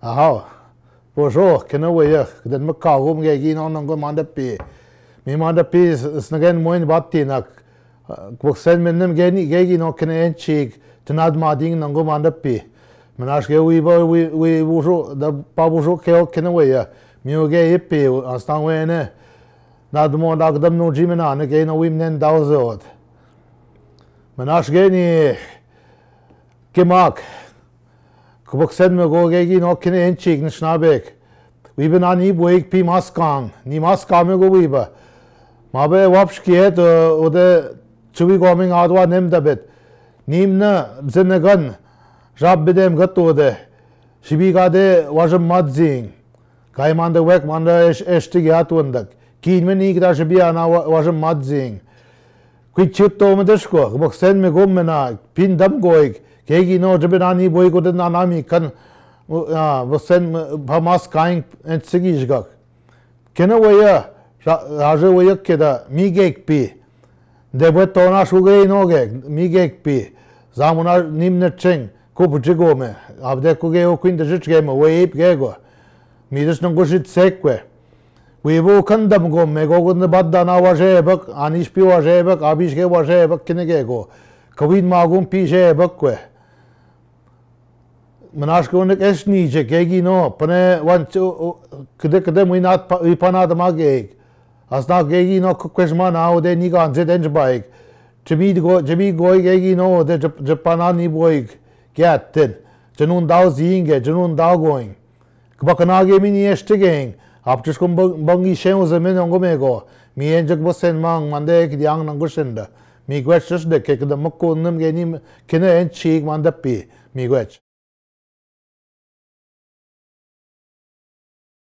Aha, poso, kena waya, dan makau mga gino nang ko mandapi. Mi mandapi snagen moin batti nak. Kwaksen menem gegi no kena enchig, tanad mading nang ko mandapi. Manash ke we buso da pabuso ke kena waya. Mi ge ipi astang wene. Nad mo dagdam no jimena ne ge no wimnen dawzot. Manash ge ni kemak. Kwaksen me go gegi no kena enchig na schnabek. We ben ani boik pi maskang, ni maskame go wiba. Mabe wapschkiet oder chubi coming adwa nem dabet. Nimna bzenegan jab bedem gatode. Shibi gade wajam madzing. Kai manda wek manda eshtig atwandak. Kin men ik da shibi ana wajam madzing. Quit chitto medeshko, kwaksen me gomena pin dam goik. Kegi no jabinani boy ko den anami kan wasen bhamas kaing en sigishgak kena waya raje waya keda migek pi debet tona shugei noge migek pi zamuna nimne cheng ko bujigo me abde ko ge okin de jitge me weip gego mides no goshit sekwe wevo kandam go me go gun badda na waje bak anish pi waje bak abish ge waje bak kene gego kawin magum pi je bakwe Manash ko nek es nije gegi no pane wan kede muinat ipanat mageg asna gegi no kwesma na ode ni gan zeden baik jemi go gegi no de japana ni boig gatten janun dau zinge janun dau going kbakana ge mi ni estegeng aptis kum bangi shen zemen ngo mego mi enjek bosen mang mande ki yang nang gusenda mi gwetches de ke de makko nem ge ni kene en chig manda pi mi gwetch